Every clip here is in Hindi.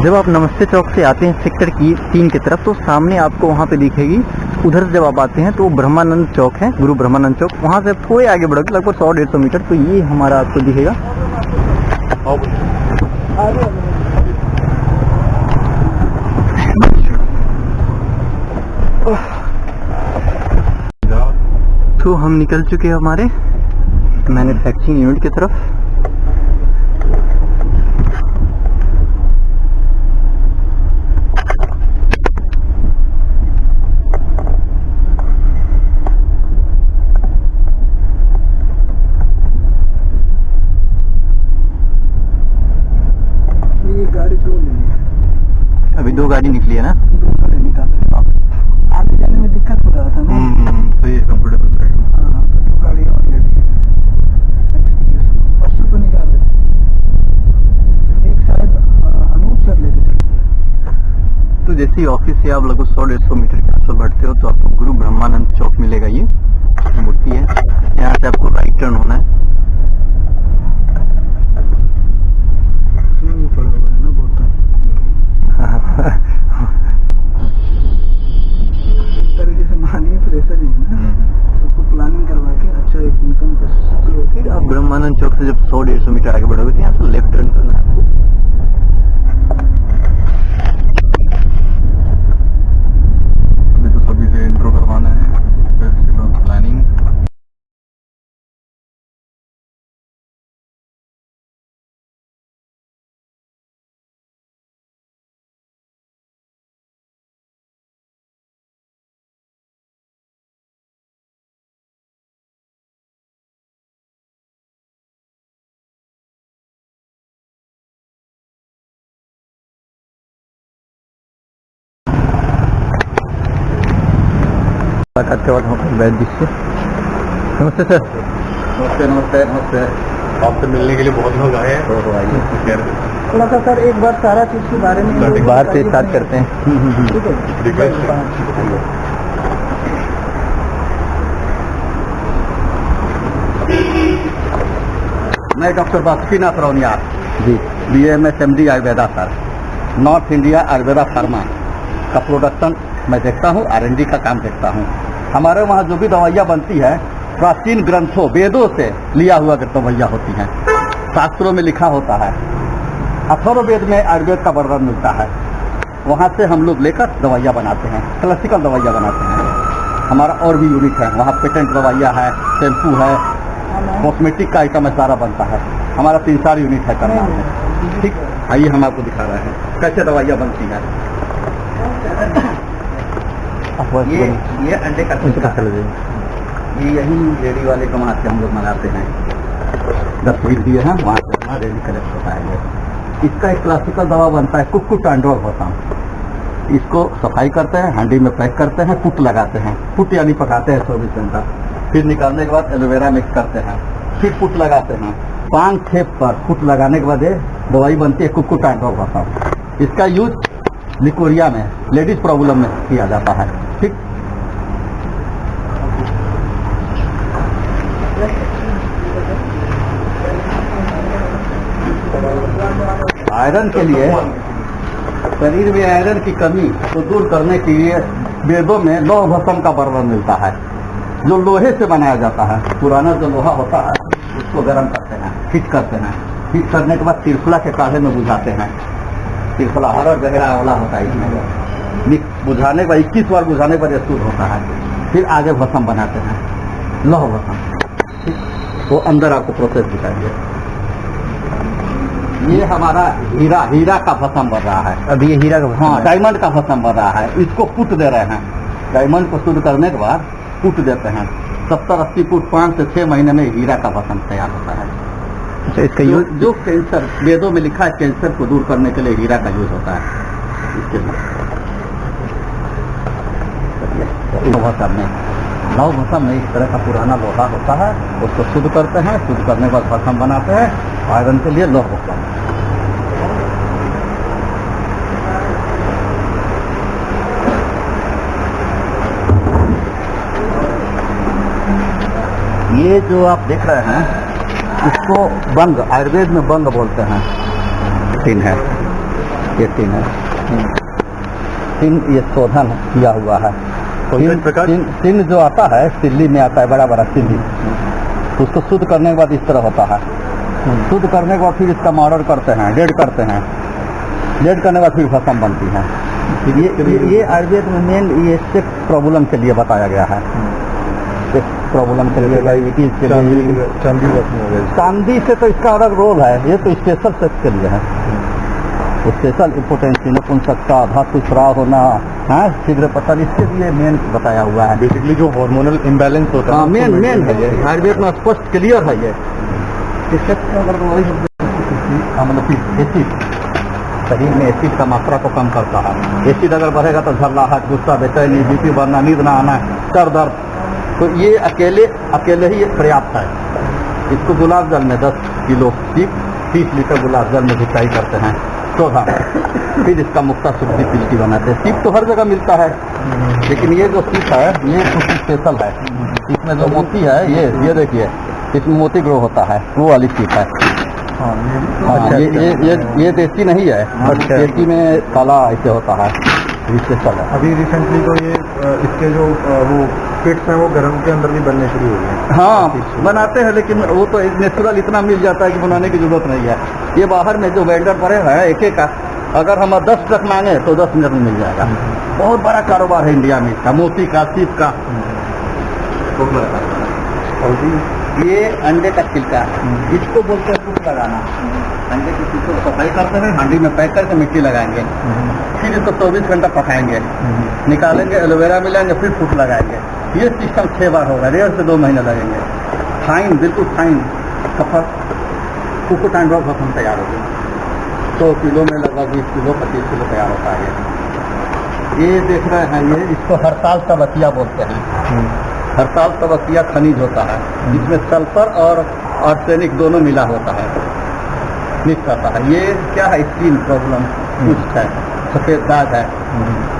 जब आप नमस्ते चौक से आते हैं सेक्टर की 3 की तरफ, तो सामने आपको वहाँ पे दिखेगी। उधर से जब आप आते हैं तो ब्रह्मानंद चौक है, गुरु ब्रह्मानंद चौक। वहाँ से थोड़े आगे बढ़ोगे लगभग 100-150 मीटर, तो ये हमारा आपको दिखेगा। तो हम निकल चुके हैं हमारे मैन्युफैक्चरिंग यूनिट की तरफ। अभी 2 गाड़ी निकली है ना, आगे जाने में दिक्कत हो रहा था ना। तो ये कंफर्टेबल रहेगा। गाड़ी और ले ली तो निकाल दे, एक साइड अनूप सर लेके चले। तो जैसे ही ऑफिस से आप लगभग 100-150 मीटर के आसपास बढ़ते हो तो आपको गुरु ब्रह्मानंद चौक मिलेगा। ये मूर्ति है, यहाँ से आपको राइट टर्न होना है। प्लानिंग करवा के अच्छा एक इनकम कर सकते हो। फिर आप ब्रह्मानंद चौक से जब 100-150 मीटर आगे बढ़ोगे तो यहाँ से लेफ्ट टर्न करना है आपको। अभी तो सभी से इंट्रो करवाना है, फिर उसके बाद प्लानिंग। मुलाकात के बाद हम बैठ जिससे। नमस्ते सर। नमस्ते नमस्ते नमस्ते। आपसे मिलने के लिए बहुत लोग आए हैं। तो आइए थोड़ा सा सर एक बार सारा चीज के बारे में बाहर से स्टार्ट करते हैं। ठीक है। मैं डॉक्टर बासुकीनाथ रौनियार जी, BMSMD Ayurveda sir. North India Ayurveda pharma का प्रोडक्शन मैं देखता हूँ, R&D का काम देखता हूँ। हमारे वहाँ जो भी दवाइयाँ बनती है प्राचीन ग्रंथों वेदों से लिया हुआ दवाइयाँ होती हैं। शास्त्रों में लिखा होता है, अथर्ववेद में आयुर्वेद का वर्णन मिलता है। वहाँ से हम लोग लेकर दवाइयाँ बनाते हैं, क्लासिकल दवाइयाँ बनाते हैं। हमारा और भी यूनिट है, वहाँ पेटेंट दवाइयाँ है, शैम्पू है, कॉस्मेटिक का आइटम है, सारा बनता है। हमारा 3-4 यूनिट है करना है। ठीक, आइए हम आपको दिखा रहे हैं कैसे दवाइयाँ बनती है। ये अंडे का ये यही रेडी वाले को वहाँ से हम लोग मंगाते हैं। 10 फीट दिए हैं, वहाँ से हमारा रेडी कलेक्ट होता है। इसका एक क्लासिकल दवा बनता है कुक्कुट टांडोल होता है। इसको सफाई करते हैं, हांडी में पैक करते हैं, पुट लगाते हैं। पुट यानी पकाते हैं 24 घंटा, फिर निकालने के बाद एलोवेरा मिक्स करते हैं, फिर पुट लगाते हैं। 5 खेप पर पुट लगाने के बाद ये दवाई बनती है कुक्कुट टांडोल होता है। इसका यूज लिकोरिया में लेडीज प्रॉब्लम में किया जाता है। ठीक, आयरन के लिए, शरीर में आयरन की कमी को दूर करने के लिए वेदों में लौह भस्म का वर्णन मिलता है, जो लोहे से बनाया जाता है। पुराना जो लोहा होता है उसको गर्म करते हैं, हीट करते हैं। हीट करने के बाद त्रिफला के काढ़े में बुझाते हैं। त्रिफला हरा गहरा वाला होता है, इसमें बुझाने पर 21 बार बुझाने पर यह शुद्ध होता है। फिर आगे भस्म बनाते हैं, लौह भस्म। वो अंदर आपको प्रोसेस दिखाएंगे। ये हमारा हीरा का भस्म बन रहा है। अभी ये हीरा का, हाँ, डायमंड का भस्म बन रहा है। इसको पुट दे रहे हैं। डायमंड को शुद्ध करने के बाद पुट देते हैं। 70-80 पुट 5 से 6 महीने में हीरा का भस्म तैयार होता है। अच्छा, इसका यूज जो कैंसर, वेदों में लिखा है कैंसर को दूर करने के लिए हीरा का यूज होता है। इसके लौह भस्म में इस तरह का पुराना लोहा होता है, उसको शुद्ध करते हैं। शुद्ध करने के बाद भस्म बनाते हैं। आयरन के लिए लौह भस्म। ये जो आप देख रहे हैं इसको बंग, आयुर्वेद में बंग बोलते हैं। तीन है, ये टिन है। टिन ये शोधन किया हुआ है। टिन जो आता है सिल्ली में आता है, बड़ा बड़ा सिल्ली, उसको शुद्ध करने के बाद इस तरह होता है। शुद्ध करने के बाद फिर इसका मॉडल करते हैं, डेड करते हैं। डेड करने के बाद फिर भस्म बनती है। ये आयुर्वेद में मेन ये सेक्स प्रॉब्लम के लिए बताया गया है। सेक्स प्रॉब्लम के लिए, डायबिटीज के लिए। चांदी से तो इसका अलग रोल है, ये तो स्पेशल सेक्स के लिए है। स्पेशल इम्पोर्टेंसी नपुंसकता, धातु स्राव होना, हाँ शीघ्र पतन, इसके लिए मेन बताया हुआ है। बेसिकली जो हार्मोनल इम्बैलेंस होता है, मेन है ये, आयुर्वेद में स्पष्ट क्लियर है ये। मतलब एसिड शरीर में एसिड का मात्रा को कम करता है। एसिड अगर बढ़ेगा तो झल्लाहट, गुस्सा, बेचैनी, बीपी बढ़ना, नींद ना आना, सर दर्द, तो ये अकेले ही पर्याप्त है। इसको गुलाब जल में 10 किलो सीप 30 लीटर गुलाब जल में भिटाई करते हैं, शोधा, फिर इसका मुक्ता शुद्धि पिल्टी बनाते हैं। सीप तो हर जगह मिलता है, लेकिन ये जो सीप है ये कुछ स्पेशल है। इसमें जो मोती है ये देखिए, इसमें मोती ग्रो होता है, वो वाली सीप है। हाँ, ये देसी नहीं है। अच्छा। देसी में काला ऐसे होता है, स्पेशल है। अभी रिसेंटली तो ये इसके जो वो पिट्स हैं वो गर्म के अंदर भी बनने शुरू हो गए। हाँ बनाते हैं, लेकिन वो तो नेचुरल इतना मिल जाता है कि बनाने की जरूरत नहीं है। ये बाहर में जो वेंडर पड़े हैं एक का, अगर हम 10 ट्रक मांगे तो 10 मिनट में मिल जाएगा। बहुत बड़ा कारोबार है इंडिया में इसका, मोती का, सीप का। ये अंडे का छिलका, इसको बोलते हैं फूट लगाना। अंडे की छिलके को सफाई करते हैं, हांडी में पैक करके मिट्टी लगाएंगे, फिर इसको 24 घंटा पकाएंगे, निकालेंगे, एलोवेरा मिलाएंगे, फिर फूट लगाएंगे। ये सिस्टम 6 बार होगा, 1.5 से 2 महीने लगेंगे। फाइन, बिल्कुल फाइन कुकुट एंड रॉक भस्म तैयार हो गया। 100 किलो में लगभग 20 किलो 25 किलो तैयार होता है। ये देख रहे हैं, ये इसको हड़ताल तबकिया बोलते हैं। हड़ताल तबकिया खनिज होता है, जिसमें सल्फर और आर्सेनिक दोनों मिला होता है, मिक्स होता है। ये क्या है, स्किन प्रॉब्लम कुछ है, सफेद दाग है,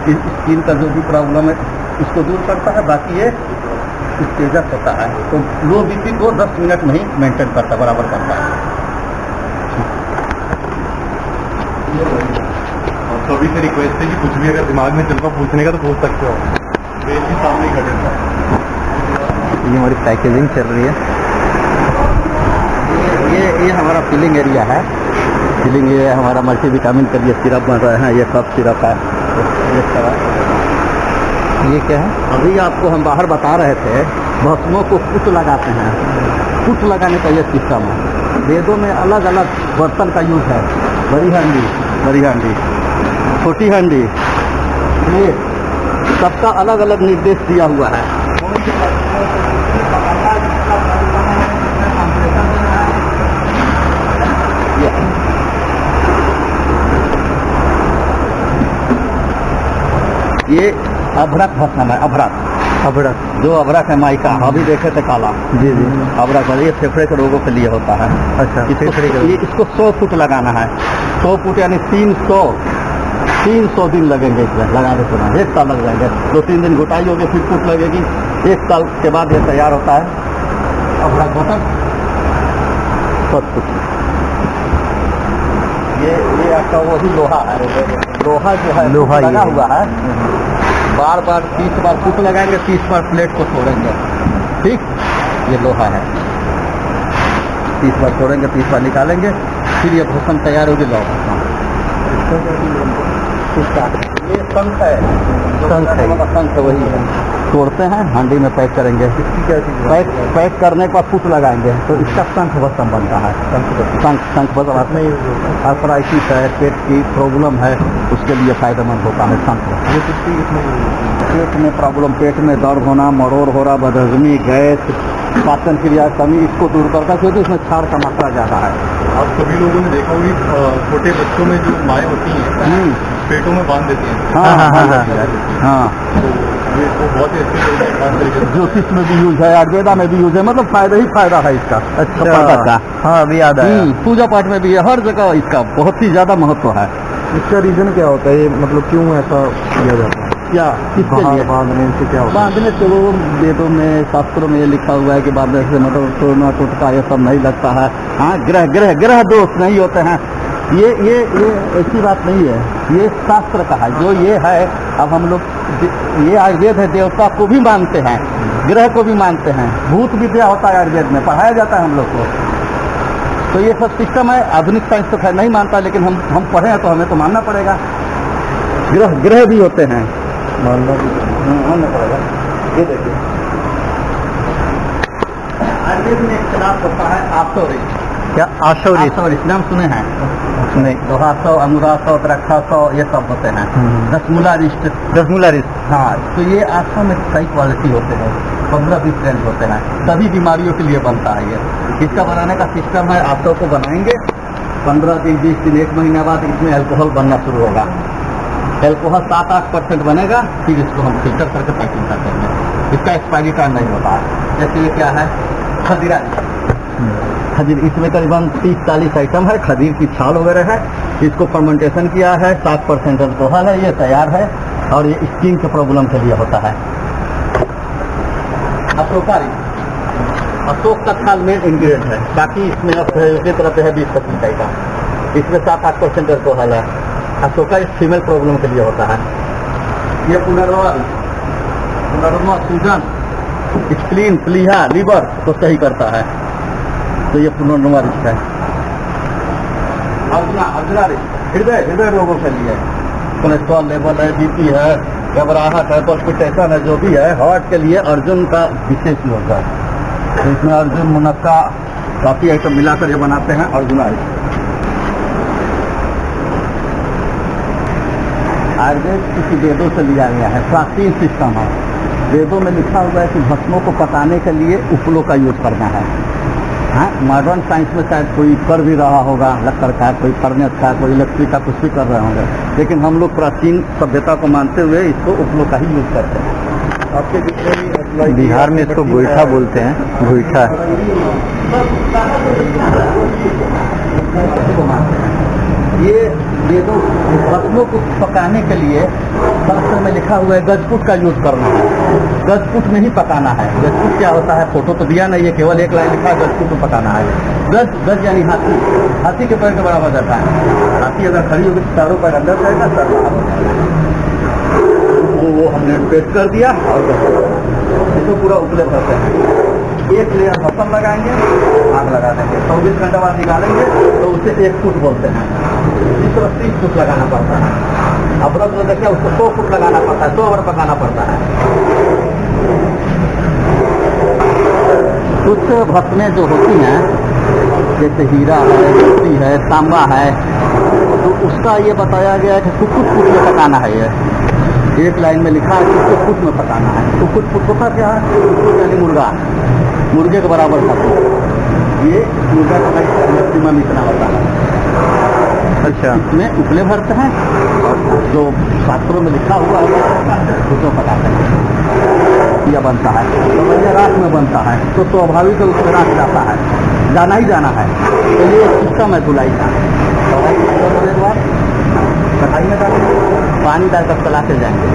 इस स्किन का जो भी प्रॉब्लम है इसको दूर करता है। बाकी ये उत्तेजक होता है, तो लो बीपी को 10 मिनट में ही मेंटेन करता, बराबर करता है। और सभी से रिक्वेस्ट है कि कुछ भी अगर दिमाग में चल रहा पूछने का तो पूछ सकते हो, बेसिक सामने खड़े हैं। ये हमारी पैकेजिंग चल रही है। ये हमारा फिलिंग एरिया है। फिलिंग ये हमारा मल्टीविटामिन का लिए सिरप बन रहा है, ये कफ सिरप है। ये क्या है? अभी आपको हम बाहर बता रहे थे, भस्मों को फुट लगाते हैं। फुट लगाने का ये सिस्टम है। वेदों में अलग अलग बर्तन का यूज है, बड़ी हांडी, छोटी हांडी, ये सबका अलग अलग निर्देश दिया हुआ है। ये अभ्रक भस्म है, अभ्रक जो अभ्रक है माई का, अभी देखे थे काला। जी जी। अभ्रक ये फेफड़े के रोगों के लिए होता है। अच्छा, इसको 100 फुट लगाना है। 100 फुट यानी 300 दिन लगेंगे इसमें लगाने के। 1 साल लग जाएंगे। 2-3 दिन घुटाई होगी, फिर फुट लगेगी। 1 साल के बाद ये तैयार होता है अभ्रक भस्म। 100 फुट ये आपका वही लोहा है। लोहा जो है लोहा लगा हुआ है। बार 30 बार फुट लगाएंगे, 30 बार प्लेट को छोड़ेंगे। ठीक, ये लोहा है। 30 बार छोड़ेंगे, 30 बार निकालेंगे, फिर ये भस्म तैयार होगी। लोहा ये शंख है, शंख वही है। तोड़ते हैं, हांडी में पैक करेंगे। पैक करने के बाद फुट लगाएंगे तो इसका शंख भस्म बनता है। शंख भस्म आर्थराइटिस है, पेट की प्रॉब्लम है, उसके लिए फायदेमंद होता है शंख। पेट में प्रॉब्लम, पेट में दर्द होना, मरोड़ हो रहा, बदहजमी, गैस, पाचन क्रिया कमी, इसको दूर करता है, क्योंकि इसमें क्षार का मात्रा ज़्यादा है। आप सभी लोगों ने देखा होगी, छोटे बच्चों में जो माएँ होती हैं पेटों में बांध देती हैं। हाँ, ये तो बहुत ही अच्छी ज्योतिष में भी यूज है, आयुर्वेदा में भी यूज है, मतलब फायदा ही फायदा है इसका। अच्छा, हाँ अभी याद आया। पूजा पाठ में भी है, हर जगह इसका बहुत ही ज्यादा महत्व है। इसका रीजन क्या होता है, ये मतलब क्यों ऐसा किया जाता है? क्या किसके लिए बांधने से क्या होता है? बांधने से वो वेदों में, शास्त्रों में ये लिखा हुआ है कि बांधने से मतलब टोटका ये सब नहीं लगता है। हाँ, ग्रह दोष नहीं होते हैं। ये ऐसी बात नहीं है, ये शास्त्र का है। जो ये है, अब हम लोग ये आयुर्वेद है, देवता को भी मानते हैं, ग्रह को भी मानते हैं, भूत विद्या होता है आयुर्वेद में, पढ़ाया जाता है हम लोग को। तो ये सब सिस्टम है। आधुनिक साइंस तो खैर नहीं मानता, लेकिन हम पढ़े हैं तो हमें तो मानना पड़ेगा। ग्रह भी होते हैं, मानना पड़ेगा। ये देखिए, आयुर्वेद में एक खिलाफ होता है आसौरिस। क्या आशौरिस? आसौरिस नाम सुने हैं? नहीं। दोहासौ, अनुरासौ, द्राक्षासौ, ये सब होते हैं। दसमूलारिष्ट, दसमूलारिस्ट। हाँ, तो ये आसौ में कई क्वालिटी होते हैं, 15-20 रेंज होते हैं, सभी बीमारियों के लिए बनता है। ये इसका बनाने का सिस्टम है, आसौ को बनाएंगे 15 दिन, 20 दिन, 1 महीना बाद इसमें अल्कोहल बनना शुरू होगा। अल्कोहल 7-8% बनेगा, फिर इसको हम फिल्टर करके पैकिंग कर देंगे। इसका एक्सपायरी टाइम नहीं होता है। जैसे ये क्या है, खदीरा। खदीर, इसमें करीबन 30-40 आइटम है। खदीर की छाल वगैरह है, इसको फर्मेंटेशन किया है, 7% अल्कोहल है, ये तैयार है। और ये स्किन के प्रॉब्लम के लिए होता है। अशोकारी, अशोक का छाल मेन इंग्रेडिएंट है, बाकी इसमें अब उसी तरह से है 20-25 आइटम। इसमें 7-8% अल्कोहल है। अशोका इस फीमेल प्रॉब्लम के लिए होता है। ये पुनर्वा, सूजन, स्प्लीन, प्लीहा, लीवर को सही करता है, तो ये पुनर्वारिष्ट है। अर्जुना हृदय रोगों के लिए, कोलेस्ट्रॉल लेवल है, बीपी है, घबराहट है, पल्पिटेशन है, जो भी है, हार्ट के लिए अर्जुन का विशेष योग है। तो इसमें अर्जुन, मुनक्का, काफी आइटम मिलाकर ये बनाते हैं अर्जुनारिष्ट। आयुर्वेद किसी वेदों से लिया गया है, प्राचीन सिस्टम है। वेदों में लिखा हुआ है कि भस्मों को पकाने के लिए उपलों का यूज करना है। हाँ, मॉडर्न साइंस में शायद कोई कर भी रहा होगा, लक्कड़ का, कोई फर्नेस का, कोई इलेक्ट्रिक का, कुछ भी कर रहे होंगे, लेकिन हम लोग प्राचीन सभ्यता को मानते हुए इसको उपलों का ही यूज करते हैं। आपके जितने भी बिहार में इसको गोईठा बोलते हैं, गोईठा। ये वेदों भस्मों को पकाने के लिए शास्त्र में लिखा हुआ है गजकुट का यूज करना है। गजकुट में ही पकाना है। गजकुट क्या होता है, फोटो तो दिया नहीं है, केवल एक लाइन लिखा है, गजकुट में पकाना है। गज यानी हाथी, हाथी के पैर के बराबर जाता है। हाथी अगर खड़ी होगी तो चारों पैर अंदर जाएगा, सर बाहर हो जाएगा। वो हमने पेस्ट कर दिया और इसको पूरा उपले भरते हैं। एक लेयर भस्म लगाएंगे, आग लगा देंगे, 24 घंटे बाद निकालेंगे तो उसे 1 फुट बोलते हैं। 30 फुट लगाना पड़ता है। अबरक जो देखिए उसको 100 फुट लगाना पड़ता है, 100 ओवर पकाना पड़ता है। कुछ भस्में जो होती हैं, जैसे हीरा है, मोती है, तांबा है, तो उसका ये बताया गया है कि कुछ फुट में पकाना है। ये एक लाइन में लिखा है कि कुछ फुट में पकाना है। तो कुछ फुट होता क्या है, कुछ यानी मुर्गा, मुर्गे के बराबर था। ये मुर्गा का मैक्सिमम इतना होता है। अच्छा, इसमें उपले भरते हैं और जो शास्त्रों में लिखा हुआ है उसको पकाते हैं, यह बनता है। तो ये रात में बनता है तो स्वाभाविक उसमें रात जाता है, जाना ही जाना है। तो ये सिस्टम है धुलाई का। कढ़ाई में डालेंगे, पानी डालकर चलाते जाएंगे।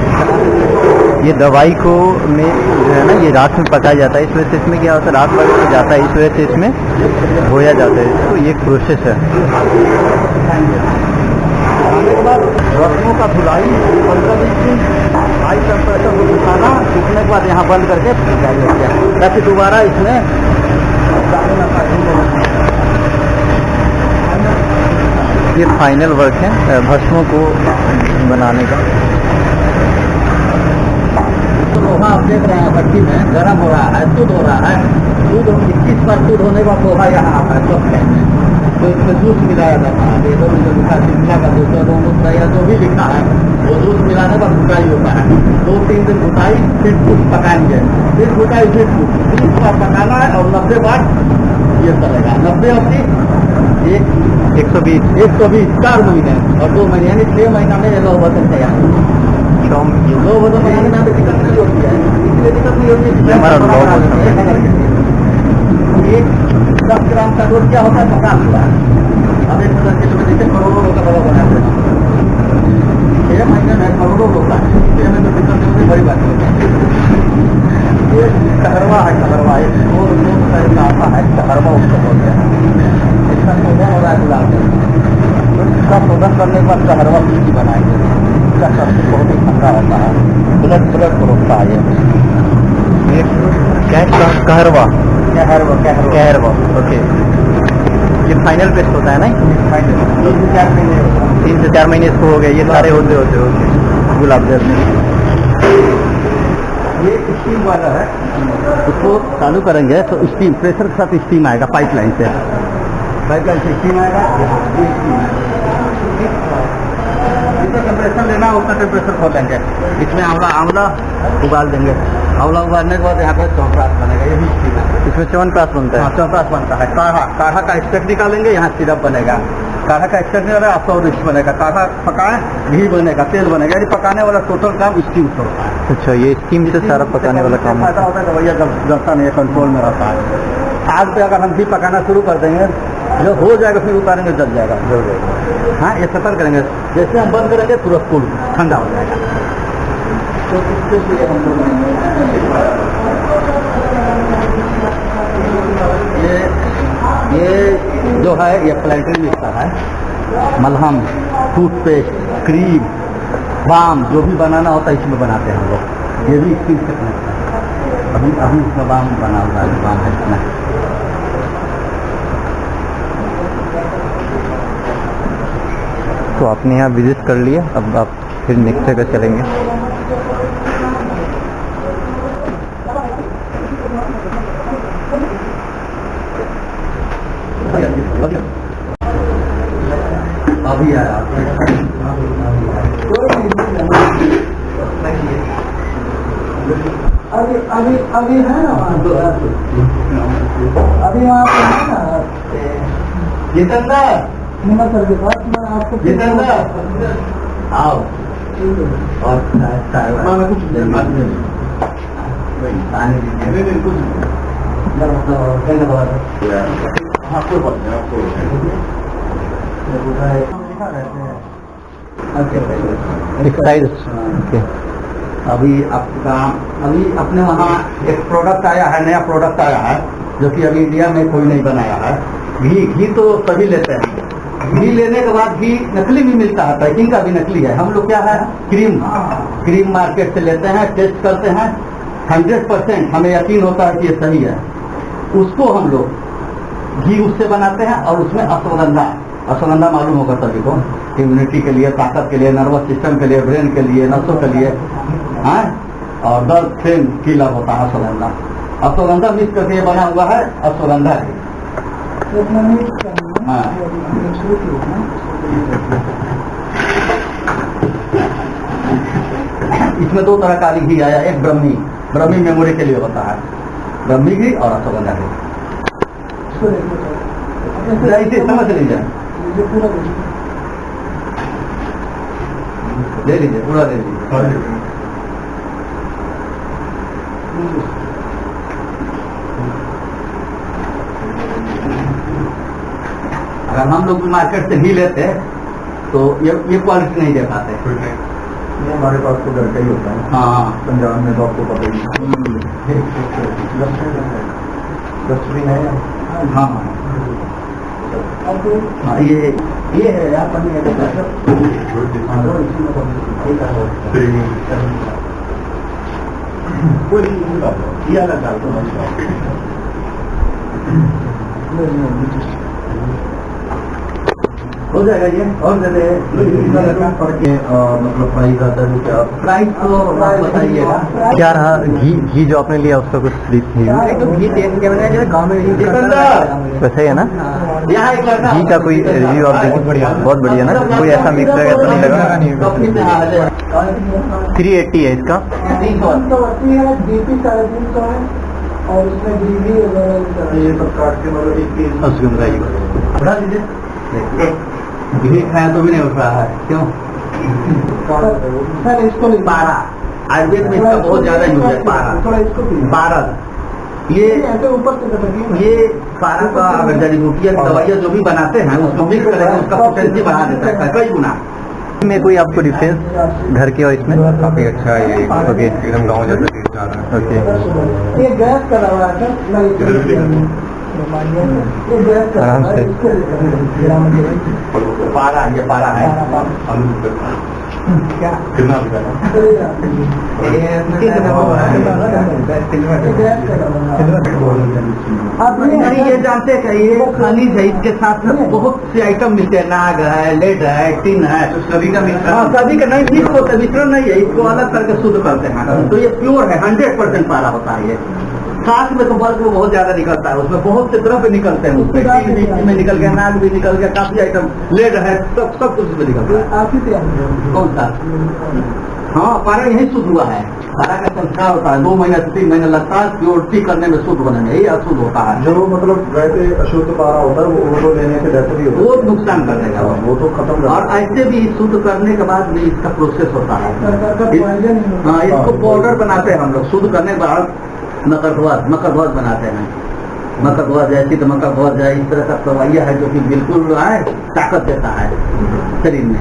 ये दवाई को में जो है ना, ये रात में पकाया जाता है। इस वजह से इसमें क्या होता है, रात भर में जाता है, इस वजह से इसमें धोया जाता है। तो ये एक प्रोसेस है। खाने के बाद रस्मों का धुलाई 15-20 दिन हाई टेम्परेचर को सुखाना, सूखने के बाद यहाँ बंद करके ताकि दोबारा इसमें ये फाइनल वर्क है भस्मों को बनाने का। तो लोहा आप देख रहे हैं भट्टी में गर्म हो रहा है, दूध हो रहा है। दूध 21 बार दूध होने के बाद लोहा यहाँ आता है सब कहते हैं। तो इसमें दूध मिलाया जाता है। वेदों में जो लिखा शिमला का दूध, गोमूत्र या जो भी लिखा है, वो दूध मिलाने पर घुटाई होता है। 2-3 दिन घुटाई, फिर दूध पकाएंगे, फिर घुटाई, फिर दूध 30 बार पकाना है। और 90 बार ये चलेगा। 90 120 4 महीने और 2 महीने यानी 6 महीना में ये लोह वजन तैयार। लोह वजन बनाने में दिक्कत नहीं होती है, इसलिए दिक्कत नहीं होती है। हमारा एक 10 ग्राम का दूध क्या होता है, 50 रुपया। अब 1,000 किलो में जैसे करोड़ों लोग का दवा बनाते हैं, 6 महीने में करोड़ों लोग का है। 6 में तो दिक्कत नहीं होती, बड़ी बात है। ये कहरवा है, कहरवा एक आता है, कहरवा उसको बोलते हैं। इसका हो रहा है गुलाब। पास कहरवा की बनाएंगे, इसका सबसे बहुत ही ठंडा होता है, ब्लड को रोकता है ये कहरवा कहरवा। ओके, ये फाइनल पेस्ट होता है ना? फाइनल 3 से 4 महीने इसको हो गए, ये सारे होते ओके गुलाब जामुन। ये स्टीम वाला है, उसको चालू करेंगे तो स्टीम प्रेशर के साथ स्टीम आएगा, पाइपलाइन से स्टीम आएगा। जितना टेम्परेचर लेना उतना टेम्परेचर खोलेंगे, इसमें आंवला उबाल देंगे, आंवला उबालने के बाद यहाँ पे च्यवनप्राश बनेगा, ये भी स्टीम है। इसमें च्यवनप्राश बनता है? हाँ, च्यवनप्राश बनता है। काढ़ा का एक्सट्रैक्ट निकालेंगे, यहाँ सिरप बनेगा, काढ़ा का एक्सट्रैक्ट निकालेगा, आपका रिच बनेगा, काढ़ा पकाए घी बनेगा, तेल बनेगा, यानी पकाने वाला टोटल काम स्टीम से होता है। अच्छा, ये स्टीम से सारा पकाने वाला काम फायदा होता है, दवाइयाँ जलता नहीं है, कंट्रोल में रहता है। आग पे अगर हम घी पकाना शुरू कर देंगे, जो हो जाएगा फिर उतारेंगे जल जाएगा। हाँ, ये सतर्क करेंगे, जैसे हम बंद करेंगे तुरंत कूल ठंडा हो जाएगा। तो इसके लिए हम ये जो है ये प्लेंट्री मिक्सर है, मलहम, टूथपेस्ट, क्रीम, बाम जो भी बनाना होता है इसमें बनाते हैं हम लोग। ये भी स्टीम से कनेक्ट है, अभी इसमें बाम बना हुआ है, बाम है इसमें। तो आपने यहाँ विजिट कर लिया, अब आप फिर नेक्स्ट जगह चलेंगे। अभी आया अभी है ना, अभी वहाँ पे है ना जितेंद्र, निमत सर के पास, मैं आपको जितेंद्र आओ। और ओके, अभी आपका अभी अपने वहाँ एक प्रोडक्ट आया है, नया प्रोडक्ट आया है जो कि अभी इंडिया में कोई नहीं बनाया है। घी तो सभी लेते हैं, घी लेने के बाद घी नकली भी मिलता है, पैकिंग का भी नकली है। हम लोग क्या है, क्रीम मार्केट से लेते हैं, टेस्ट करते हैं, 100% हमें यकीन होता है कि ये सही है, उसको हम लोग घी उससे बनाते हैं। और उसमें अश्वगंधा मालूम होगा सभी को, इम्यूनिटी के लिए, ताकत के लिए, नर्वस सिस्टम के लिए, ब्रेन के लिए, नसों के लिए, हाँ, और दर्द से कीला होता है अश्वगंधा मिक्स करके ये बना हुआ है अश्वगंधा घी। हाँ, इसमें 2 तरह का घी आया, एक ब्रह्मी मेमोरी के लिए होता है, ब्रह्मी घी और अश्वगंधा घी। इसे समझ लीजिए, ले लीजिए, पूरा ले लीजिए। अगर हम लोग मार्केट से घी लेते तो ये क्वालिटी नहीं दे पाते। ये हमारे पास तो घर का ही होता है। हाँ, पंजाब में तो आपको पता ही डस्टबिन है। हाँ, हाँ, ये है आप हो जाएगा ये, और दे मतलब प्राइस आता है क्या? प्राइस तो बताइएगा क्या रहा? घी जो आपने लिया उसका कुछ रिव्यू? घी टेस्ट के बना गाँव में वैसा ही है ना? यहाँ एक लड़का घी का कोई रिव्यू आप देखिए, बहुत बढ़िया ना, कोई ऐसा मिक्स वगैरह तो नहीं लगा? 380 है इसका। 380 है, DP 350 है, और उसमें घी भी ये सब काट के मतलब 1 केजी अश्वगंधा घी बढ़ा दीजिए। घी खाया तो भी नहीं उठ रहा है, क्यों? सर इसको नहीं, पारा आयुर्वेद में इसका बहुत ज्यादा यूज है। थोड़ा इसको पारा ये ऐसे ऊपर से ये पारा का अगर जड़ी बूटियाँ दवाइयाँ जो भी बनाते हैं उसको मिक्स करेंगे, उसका पोटेंसी बढ़ा देता है कई गुना। में कोई आपको डिफरेंस घर के और इसमें? काफी अच्छा है ये, ओके, एकदम गाँव जैसा टेस्ट आ रहा है। ओके। ये गैस का दवा है सर, आराम से। पारा ये पारा है क्या कितना आप नहीं ये जानते हैं ये खनिज है, इसके साथ बहुत से आइटम मिलते हैं, नाग है, लेड है, टिन है, तो सभी का मिश्रण। हाँ सभी का नहीं मिक्स होता है, मिश्रण नहीं है, इसको अलग करके शुद्ध करते हैं। तो ये प्योर है, 100% पारा होता है ये। कांच में तो बल्ब में बहुत ज्यादा निकलता है, उसमें बहुत से तरह पे निकलते हैं, उसमें टिन भी में निकल गया, नाग भी निकल गया, काफी आइटम, लेड है, सब कुछ उसमें निकलता है। आप ही तैयार कौन सा? हाँ पारा यही शुद्ध हुआ है। पारा का संस्कार होता है, 2 महीने से 3 महीने लगता है प्योरिटी करने में, शुद्ध होने में, यही अशुद्ध होता है। जो मतलब वैसे अशुद्ध पारा होता है वो लेने से बेहतर ही वो नुकसान कर देगा वो तो खत्म और ऐसे भी शुद्ध करने के बाद भी इसका प्रोसेस होता है। हाँ इसको पाउडर बनाते हैं हम लोग, शुद्ध करने के बाद मकर बनाते हैं। मकर जैसी तो मकर जाए, इस तरह का दवाइया है जो कि बिल्कुल ताकत देता है शरीर में।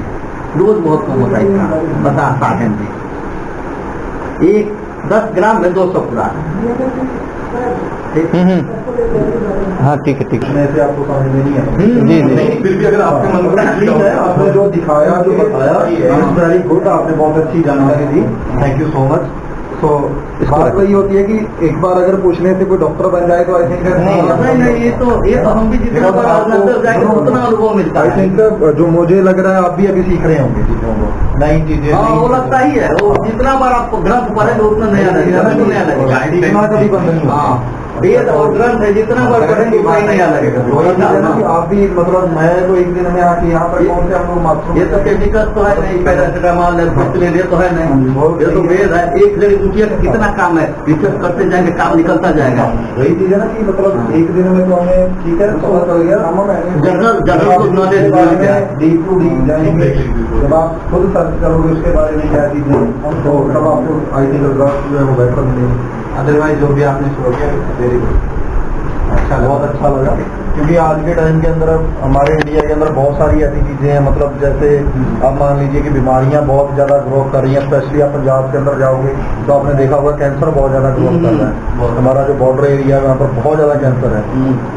डोज बहुत कम होता है इसका, 50-60 mg, 10 ग्राम में 200 पूरा। हाँ ठीक है से आपको समझ में नहीं है। जी जी। फिर भी अगर आपके मन में आपने जो दिखाया जो बताया वेरी गुड, आपने बहुत अच्छी जानकारी दी, थैंक यू सो मच। तो बात वही होती है कि एक बार अगर पूछने से कोई डॉक्टर बन जाए तो आई थिंक नहीं, ये तो हम भी जितना बार अंदर जाएंगे उतना अनुभव मिलता आई है। थिंक जो मुझे लग रहा है आप भी अभी सीख रहे होंगे चीजों को, नई चीजें। हाँ वो लगता ही है, वो जितना बार आपको ग्रंथ पढ़ेंगे उतना नया लगेगा। इतना कभी बंद नहीं होता। हाँ वेद और ग्रंथ है, जितना बार पढ़ेंगे उतना ही नया लगेगा। तो ये चीज़ है ना कि आप भी मतलब मैं तो एक दिन में आके यहाँ पर कौन से हम लोग माथुर ये तो केमिकल तो है नहीं, पैरासिटामॉल है तो है नहीं, ये तो वेद है। एक जड़ी बूटिया का कितना काम है, रिसर्च करते जाएंगे काम निकलता जाएगा। वही चीज है ना कि मतलब एक दिन में तो हमें ठीक है समझ हो गया। General knowledge deep to deep जाएंगे, जब आप खुद सर्च करोगे उसके बारे में क्या चीजें तो तब आपको आई थिंक रिजल्ट जो है वो बेहतर मिलेंगे। अदरवाइज जो भी आपने शुरू किया वेरी गुड, अच्छा बहुत अच्छा लगा। क्योंकि आज के टाइम के अंदर हमारे इंडिया के अंदर बहुत सारी ऐसी चीजें हैं, मतलब जैसे आप मान लीजिए कि बीमारियां बहुत ज्यादा ग्रो कर रही हैं। स्पेशली आप पंजाब के अंदर जाओगे तो आपने देखा होगा कैंसर बहुत ज्यादा ग्रो कर रहा है। हमारा जो बॉर्डर एरिया है वहाँ पर बहुत ज्यादा कैंसर है।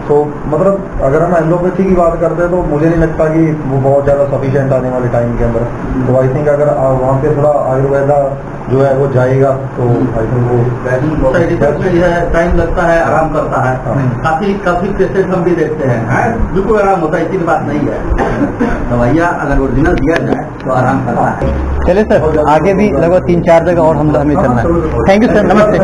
तो मतलब अगर हम एलोपैथी की बात करते हैं तो मुझे नहीं लगता कि वो बहुत ज्यादा सफिशिएंट आने वाले टाइम के अंदर। तो आई थिंक अगर वहाँ पे थोड़ा आयुर्वेदा जो है वो जाएगा तो आई थिंक वो टाइम लगता है, आराम करता है। काफी पेशेंट हम भी देखते हैं, बिल्कुल आराम होता है, इतनी बात नहीं है। दवाइयाँ अगर ओरिजिनल दिया जाए तो आराम करता है। चलिए सर, आगे भी लगभग 3-4 जगह और हमें चलना है। थैंक यू सर, नमस्ते।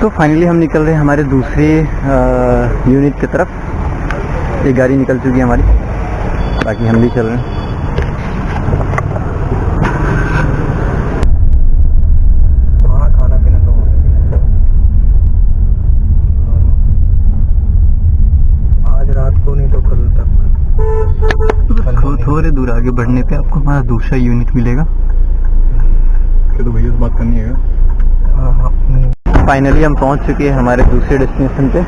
तो फाइनली हम निकल रहे हैं हमारे दूसरे यूनिट की तरफ। एक गाड़ी निकल चुकी है हमारी, बाकी हम भी चल रहे हैं। वहाँ खाना पीना तो आज रात को नहीं तो कल तक। थोड़े दूर आगे बढ़ने पे आपको हमारा दूसरा यूनिट मिलेगा। तो भैया से बात करनी है। फाइनली हम पहुंच चुके हैं हमारे दूसरे डेस्टिनेशन पे।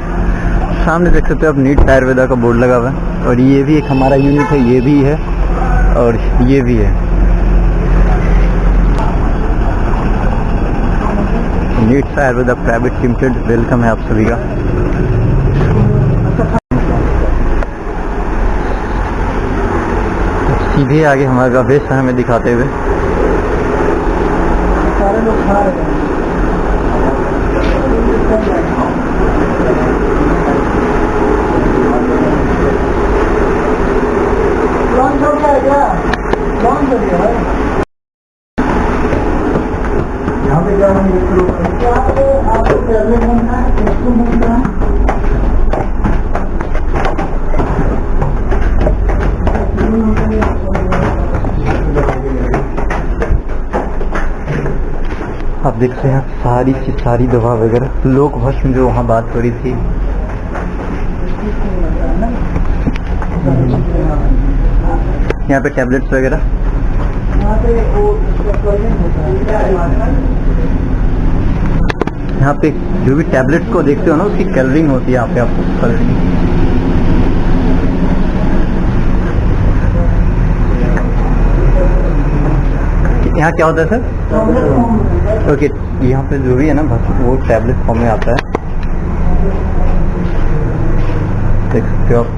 सामने देख सकते हो आप नीट आयुर्वेदा का बोर्ड लगा हुआ है, और ये भी एक हमारा यूनिट है, ये भी है और ये भी है। Neet Ayurveda private limited, welcome है आप सभी का। सीधे आगे हमारा वेस्ट हमें दिखाते हुए सारे लोग खा रहे हैं। लॉन्च हो गया है क्या? लॉन्च हो गया है। यहाँ पे क्या आपको टैबलेट बनना है, कैप्सूल बनना है। आप देख रहे हैं सारी दवा वगैरह लोक भस्म जो वहाँ बात हो रही थी। यहाँ पे टैबलेट्स वगैरह यहाँ पे वो यहाँ पे जो भी टैबलेट्स को देखते हो ना उसकी कलरिंग होती है यहाँ पे आपको कलरिंग। यहाँ क्या होता है सर? ओके, यहाँ पे जो भी है ना बस वो टैबलेट फॉर्म में आता है, देख सकते हो आप।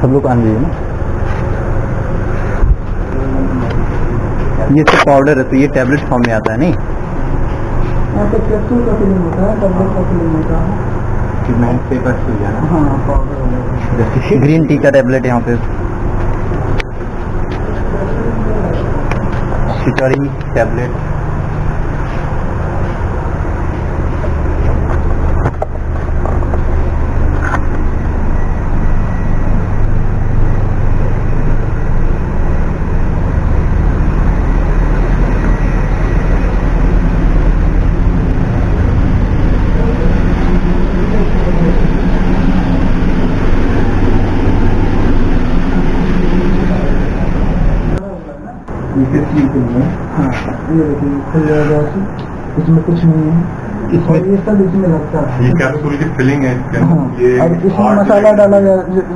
सब लोग आन लीजिए ना। ये सब पाउडर है तो ये टैबलेट फॉर्म में आता है नहीं? यहाँ पे कैप्सूल का फिलिंग होता है, टैबलेट का फिलिंग होता है। ट्रीटमेंट पेपर हो जाना। हाँ, पाउडर जैसे ग्रीन टी का टैबलेट यहाँ पे, शिकारी टैबलेट, ये देखिए खुल जाएगा ऐसे, इसमें कुछ नहीं है, इसमें और ये सब इसमें लगता है। ये कैप्सूल की फिलिंग है इसके हाँ, अंदर। ये अब इसमें hard मसाला gelatin- डाला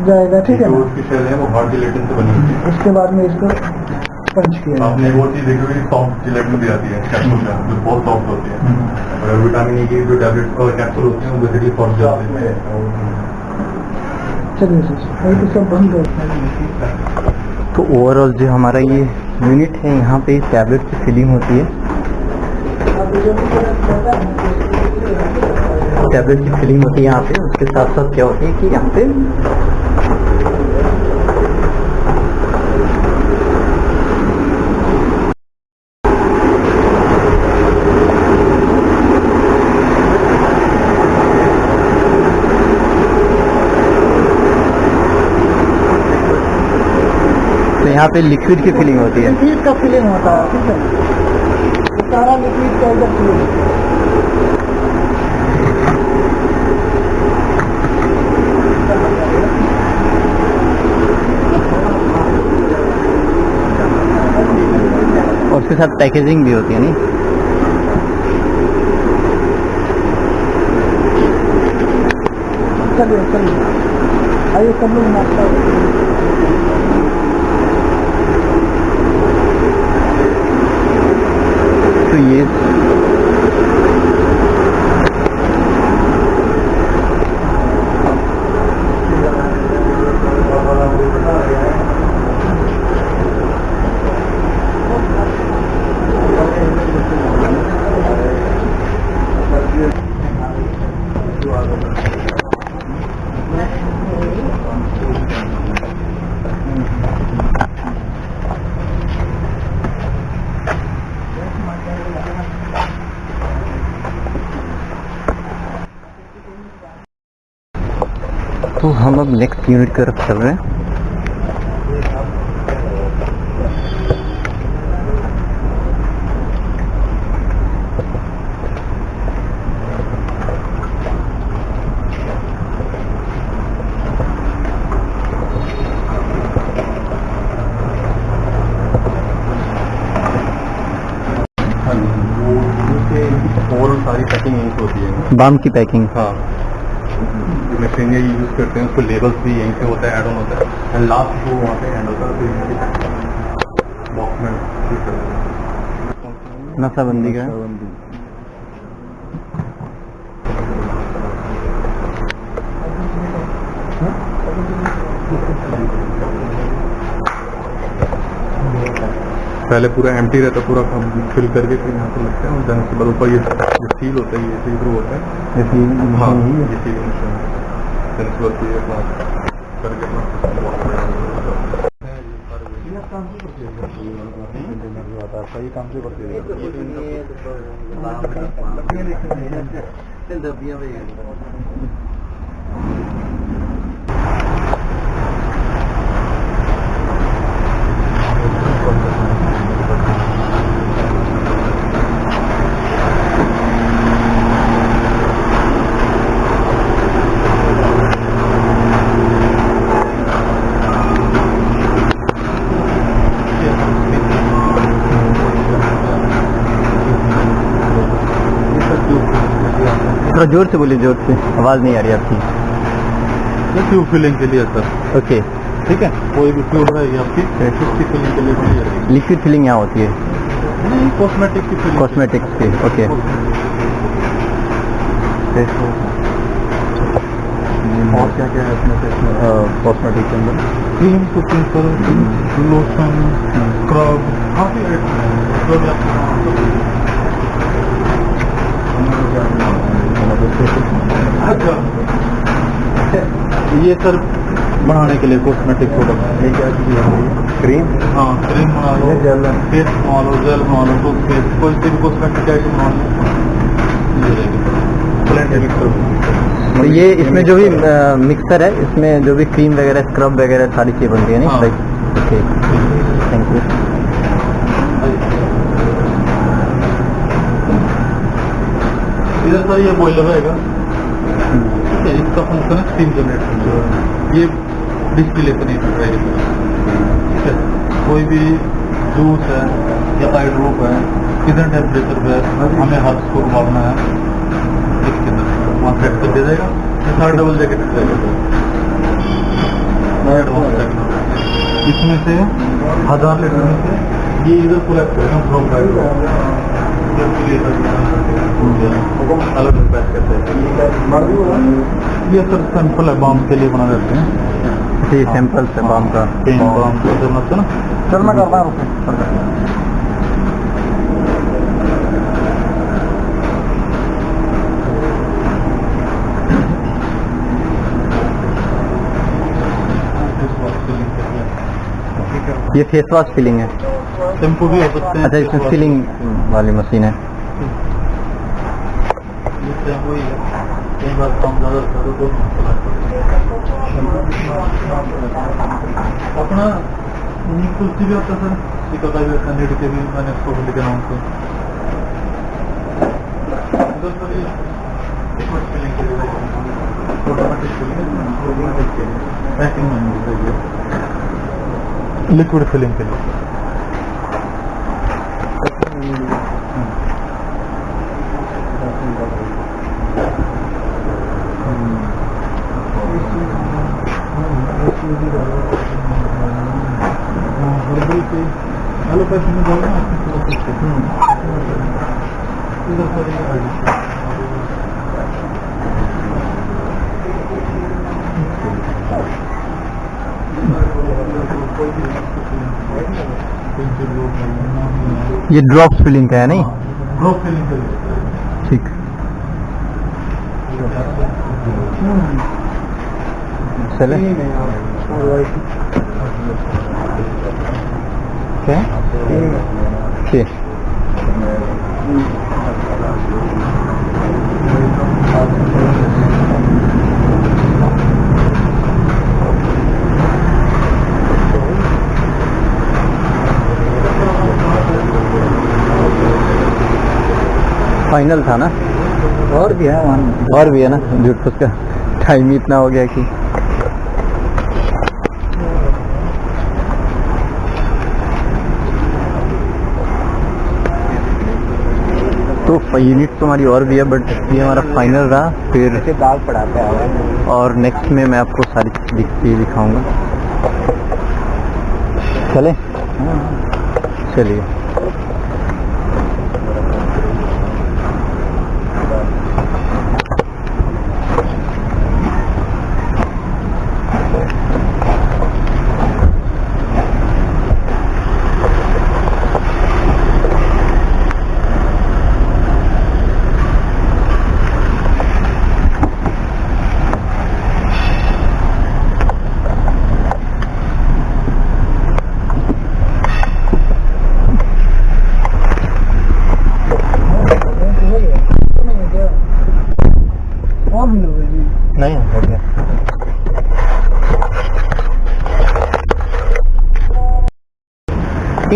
जाएगा, ठीक है जो ना। उसकी शेल है वो हार्ड जिलेटिन से बनी होती है। उसके बाद में इसको पंच किया जाएगा। आपने वो चीज देखी होगी, सॉफ्ट जिलेटिन भी आती है कैप्सूल में, जो बहुत सॉफ्ट होती है। और विटामिन ई की जो टैबलेट और कैप्सूल होते हैं वो बेसिकली सॉफ्ट जाते हैं। चलिए सर, अभी तो सब बंद कर। तो ओवरऑल जो हमारा ये यूनिट है यहाँ पे टैबलेट की फिलिंग होती है, टैबलेट की फिलिंग होती है यहाँ पे। उसके साथ साथ क्या होती है कि यहाँ पे तो यहाँ पे लिक्विड की फिलिंग होती है। लिक्विड का फिलिंग होता है, ठीक है। ये सारा लिक्विड का इधर फिलिंग। और उसके साथ पैकेजिंग भी होती है नहीं? चलिए चलिए, आइए सब लोग नाश्ता। तो ये तो हम अब नेक्स्ट यूनिट की तरफ चल रहे हैं। ओवरऑल सारी पैकिंग यहीं से होती है। बाम की पैकिंग। हाँ, जो मशीनरी यूज करते हैं उसको लेबल्स भी यहीं से होता है, ऐड ऑन होता है। एंड लास्ट वो वहाँ पे एंड होता है, फिर बॉक्स में नशाबंदी का पहले पूरा एम्प्टी रहता है, पूरा फिल करके फिर यहाँ पे लगता है। और देन उसके बाद ऊपर ये जो सील होता है, ये सील थ्रू होता है। हाँ, ये सील मशीन है। देन उसके बाद ये अपना करके सही काम से करते थोड़ा जोर से बोलिए, जोर से, आवाज़ नहीं आ रही आपकी। ट्यूब फिलिंग के लिए सर, ओके, ठीक है, कोई भी ट्यूब रहेगी आपकी उसकी फिलिंग के लिए बनी रहेगी। लिक्विड फिलिंग यहाँ होती है, नहीं, कॉस्मेटिक की फिलिंग। कॉस्मेटिक्स की, ओके। और क्या क्या है अपने कॉस्मेटिक के अंदर? Cream, cooking sir, lotion, scrub, काफी आइटम है जो भी आपको अच्छा। ये सर बनाने के लिए कॉस्मेटिक प्रोडक्ट, ये क्या चीज़ है? क्रीम? हाँ, क्रीम बना लो, जेल है। फेस बना लो, जेल बना लो, टूथपेस्ट, कोई सी भी कॉस्मेटिक आइटम बना लो, ये रहेगी ब्लेंडेड मिक्सर। तो ये इसमें जो भी मिक्सर है, इसमें जो भी क्रीम वगैरह, स्क्रब वगैरह सारी चीज़ बनती है, नहीं? हाँ। Okay, thank you. इधर सर ये बॉयलर रहेगा, ठीक है, इसका फंक्शन है स्टीम जनरेटर, ये डिस्टिलेशन यूनिट रहेगी, ठीक है। कोई भी जूस है या हाइड्रोप है, कितने टेम्परेचर पे हमें हर्ब्स को उबालना है, इसके अंदर वहाँ सेट कर दिया जाएगा। ये डबल जैकेट रहेगा, इसमें से 1000 लीटर में से ये इधर कलेक्ट करेगा फ्रॉम अलग अलग पैक करते हैं। ये सर सैंपल है, बाम के लिए बना देते हैं। ये सैंपल से बाम का, पेन बाम को जरूरत है ना। चल मैं करता हूँ। ये फेस वॉश फिलिंग है। शैम्पू भी हो सकते हैं। अच्छा, इसमें फिलिंग वाली मशीन है। ये शैम्पू ही है, कई बार कम ज़्यादा करो तो अपना नीक कुर्सी भी होता है सर, टिका का भी होता है, नीड के भी, मैंने इसको भी लिखे नाम से। उधर सर ये लिक्विड फिलिंग के लिए, ऑटोमेटिक फिलिंग, पैकिंग में लिक्विड फिलिंग के लिए। हेलो पैसे में बोल रहा हूँ इधर सर ये ड्रॉप फिलिंग का है, नहीं? ड्रॉप फिलिंग के लिए। ठीक। चले क्या? ठीक। फाइनल था ना? और भी है वहाँ, और भी है ना? झूठ, उसका टाइम ही इतना हो गया कि तो यूनिट तो हमारी और भी है, बट ये हमारा फाइनल रहा। फिर दाग पड़ाता है और नेक्स्ट में मैं आपको सारी चीज़ दिखाऊंगा। चले? चलिए। नहीं हो गया।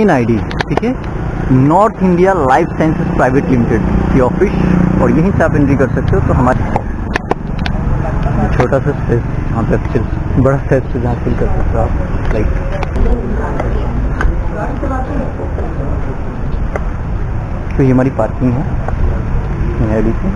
NID, ठीक है, north India life sciences private limited की ऑफिस, और यहीं से आप एंट्री कर सकते हो। तो हमारे छोटा सा स्पेस यहाँ पे फिल, बड़ा स्पेस जहाँ फिल कर सकते हो आप, लाइक। तो ये हमारी पार्किंग है NID की।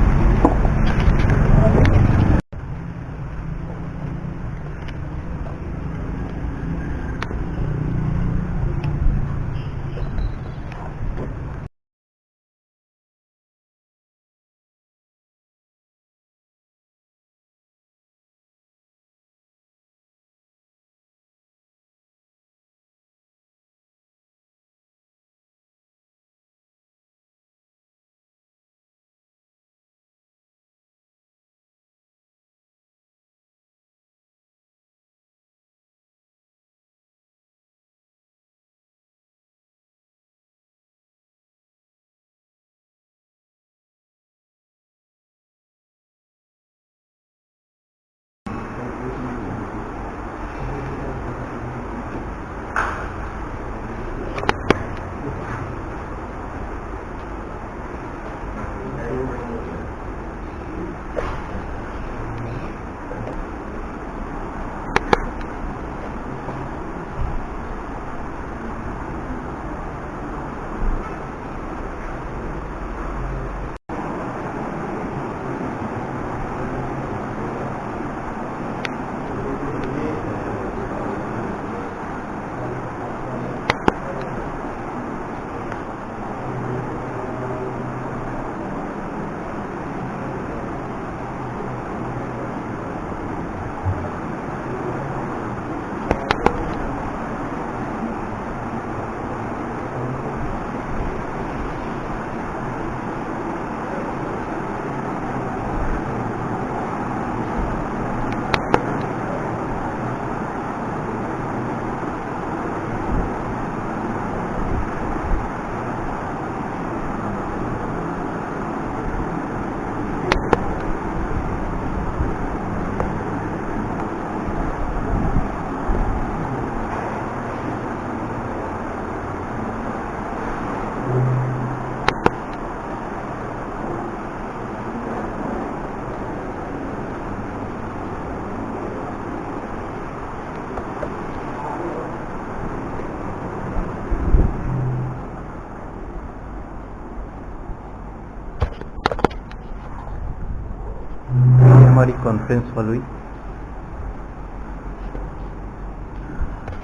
हमारी कॉन्फ्रेंस कॉल हुई।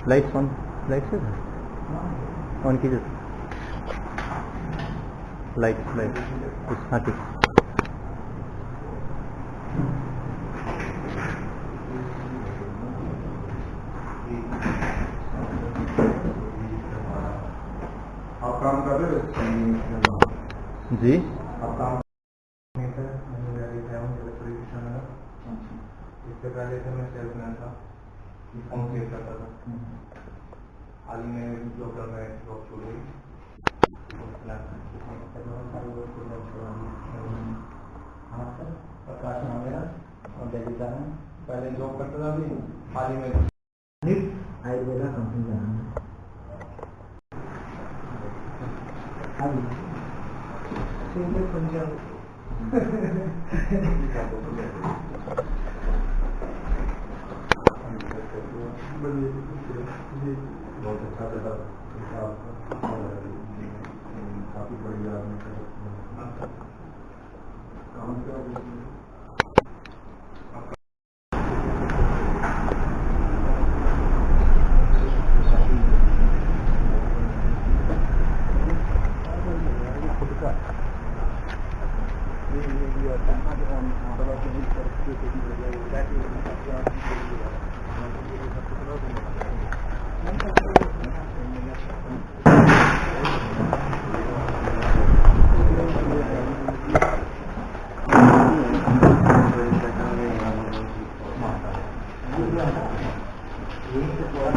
लाइट्स ऑन, लाइट्स ऑन कीजिए, लाइट्स हाँ ठीक। आप काम कर रहे हो जी आप काम इससे पहले से मैं सेल्समैन था, फोन सेल करता था। हाल ही में लोकल में जॉब छोड़ गई। हाँ सर, प्रकाश नाम मेरा और जयजीता है। पहले जॉब करता था, अभी हाल ही में आयुर्वेदा कंपनी का नाम बहुत अच्छा लगा, काफी बढ़िया काम किया।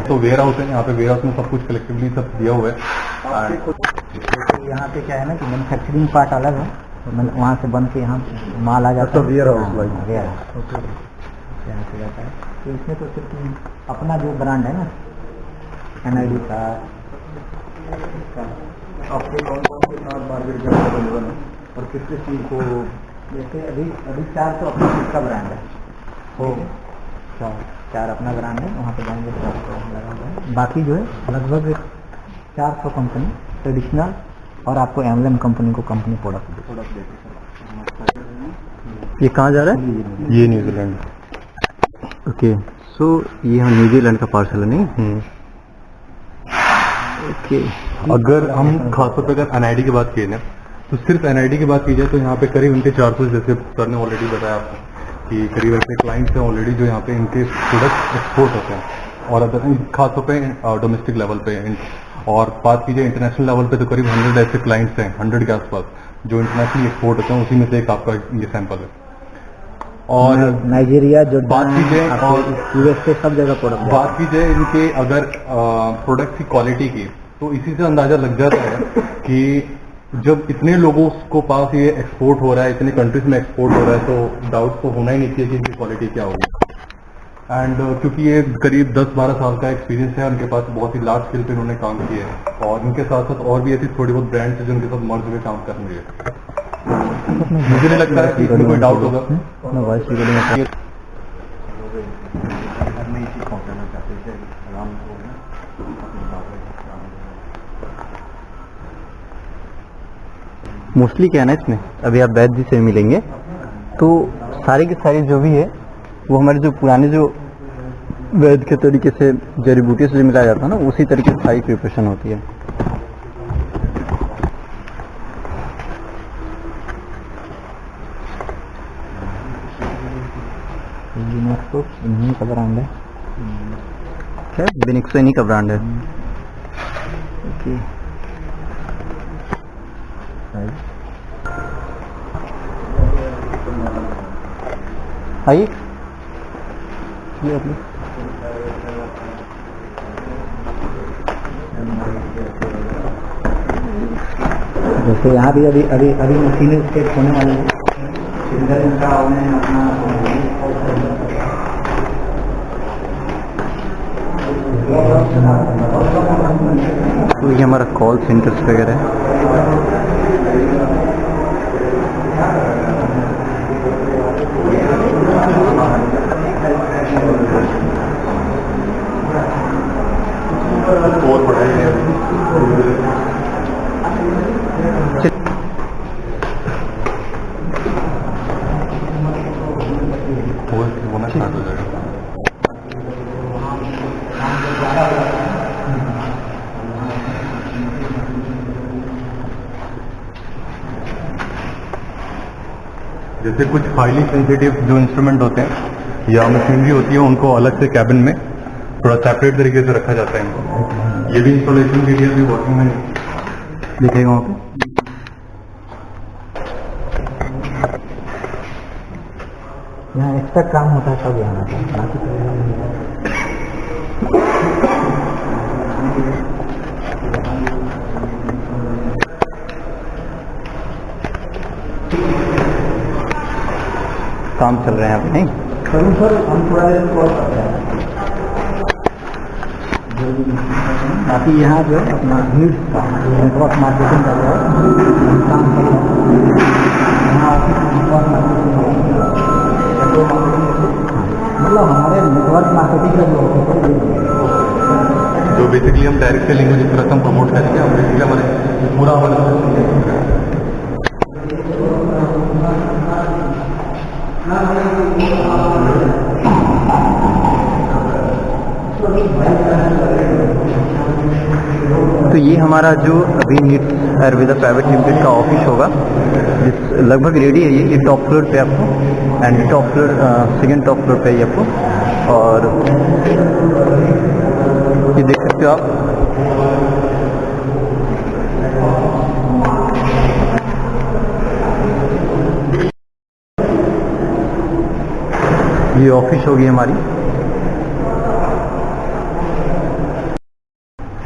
तो वेयर हाउस है, यहाँ पे वेयर हाउस में सब कुछ कलेक्टिवली सब दिया हुआ है। यहाँ पे क्या है ना कि मैन्युफैक्चरिंग पार्ट अलग है, वहाँ से बन के यहाँ माल आ जाता है। वेयर हाउस वेयर हाउस यहाँ से जाता है। तो इसमें तो सिर्फ अपना जो ब्रांड है ना NID का, आपके कौन कौन से साथ मार्केट में अवेलेबल है और किस किस चीज को? जैसे अभी 4 तो अपना खुद का ब्रांड है, हो 4 अपना ब्रांड है, वहाँ पे जाएंगे तो आपको लगा हुआ है। बाकी जो है लगभग 400 कंपनी ट्रेडिशनल और आपको एमएलएम कंपनी को कंपनी प्रोडक्ट देते हैं। ये कहाँ जा रहा है? ये न्यूजीलैंड। ओके, सो ये हम न्यूजीलैंड का पार्सल है नहीं? ओके, अगर हम खासतौर पर अगर NID की बात की ना, तो सिर्फ NID की बात की जाए तो यहाँ पे करीब इनके 400, जैसे सर ने ऑलरेडी बताया आपको कि करीब ऐसे क्लाइंट्स हैं ऑलरेडी जो यहाँ पे इनके प्रोडक्ट एक्सपोर्ट होते हैं, और अदर खासतौर पे डोमेस्टिक लेवल पे। और बात कीजिए इंटरनेशनल लेवल पे तो करीब 100 ऐसे क्लाइंट्स हैं, 100 के आसपास, जो इंटरनेशनली एक्सपोर्ट होते हैं। उसी में से एक आपका ये सैंपल है। और नाइजीरिया, जो बात कीजिए और USA सब जगह प्रोडक्ट बात कीजिए इनके अगर प्रोडक्ट की क्वालिटी की, तो इसी से अंदाजा लग जाता है कि जब इतने लोगों को पास ये एक्सपोर्ट हो रहा है, इतने कंट्रीज में एक्सपोर्ट हो रहा है, तो डाउट तो होना ही नहीं चाहिए कि इनकी क्वालिटी क्या होगी। एंड क्योंकि ये करीब 10-12 साल का एक्सपीरियंस है, उनके पास बहुत ही लार्ज स्केल पे उन्होंने काम किया है, और इनके साथ साथ और भी ऐसी थोड़ी बहुत ब्रांड्स हैं जो उनके साथ मर्ज में काम कर रही है। मुझे नहीं लगता है कि इसमें कोई डाउट होगा। मोस्टली क्या है ना इसमें, अभी आप वैद्य जी से मिलेंगे तो सारी की सारी जो भी है वो हमारे जो पुराने जो वैद्य के तरीके से जड़ी बूटी से जो मिलाया जाता है ना, उसी तरीके से सारी प्रिपरेशन होती है। इन्हीं का ब्रांड है, क्या बिनिक्सो इन्हीं का ब्रांड है। ओके, आइए ये अपनी जैसे यहाँ भी अभी मशीनें स्टेट होने वाली है। इनका उन्हें अपना तो ये हमारा कॉल सेंटर्स वगैरह है। और बढ़ाई है। होना स्टार्ट हो जाएगा। जैसे कुछ हाईली सेंसिटिव जो इंस्ट्रूमेंट होते हैं या मशीनरी होती है उनको अलग से कैबिन में थोड़ा सेपरेट तरीके से रखा जाता है इनको। ये भी इंस्टॉलेशन के लिए अभी वर्किंग में दिखेगा वहाँ पे। यहाँ एक्स्ट्रा काम होता है तब यहाँ आता है, बाकी तो यहाँ नहीं है। काम चल रहे हैं अभी नहीं? सर हम थोड़ा देर को करते हैं। बाकी यहाँ जो है अपना नीड्स का नेटवर्क मार्केटिंग का जो है काम कर रहा है। यहाँ ऑफिस नेटवर्क मार्केटिंग मतलब हमारे नेटवर्क मार्केटिंग का जो है जो बेसिकली हम डायरेक्ट सेलिंग को जिस तरह से हम प्रमोट करेंगे, हम बेसिकली हमारे पूरा हमारे तो ये हमारा जो अभी नीट्स आयुर्वेदा प्राइवेट लिमिटेड का ऑफिस होगा, जिस लगभग रेडी है ये टॉप फ्लोर पे आपको, and top floor second top floor पे ही आपको, और ये देख सकते हो आप। ये ऑफिस होगी हमारी।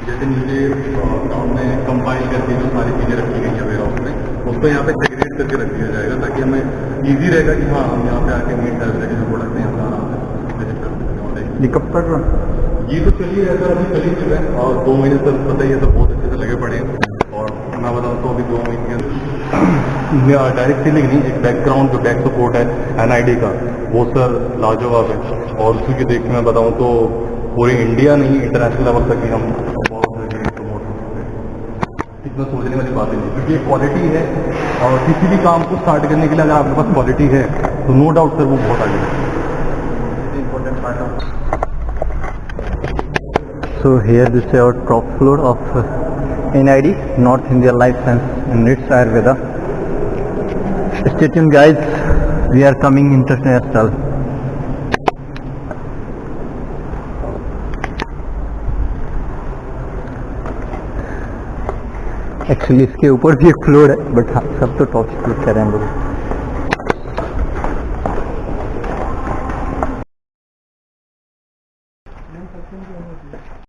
जैसे नीचे ग्राउंड में कंपाइल करके जो सारी चीज़ें रखी गई है वेयर हाउस में, उसको यहाँ पे सेग्रीगेट करके रख दिया जाएगा ताकि हमें इजी रहेगा कि हाँ हम यहाँ पे आके मीट कर जो प्रोडक्ट है यहाँ पे विजिट कर सकते हैं। ये कब तक? ये तो चलिए ऐसा अभी चल ही चुका है और 2 महीने तक पता ही है सब बहुत अच्छे से लगे पड़े हैं। और मैं बताऊँ तो अभी 2 महीने के अंदर डायरेक्ट सेलिंग नहीं, एक बैकग्राउंड जो बैक सपोर्ट है NID का वो सर लाजवाब है। और उसी के देख के मैं बताऊँ तो पूरे इंडिया नहीं इंटरनेशनल लेवल तक भी हम बहुत प्रमोट हो सकते हैं। इतना सोचने वाली बात ही नहीं, क्योंकि ये क्वालिटी है और किसी भी काम को स्टार्ट करने के लिए अगर आपके पास क्वालिटी है तो नो डाउट सर वो बहुत आगे है। Important part of So here this is our top floor of NID, North India Life Science and Ritz Ayurveda. Stay tuned guys, we are coming international. Actually इसके ऊपर भी एक फ्लोर है, बट हाँ सब तो टॉप फ्लोर कह रहे हैं हम लोग।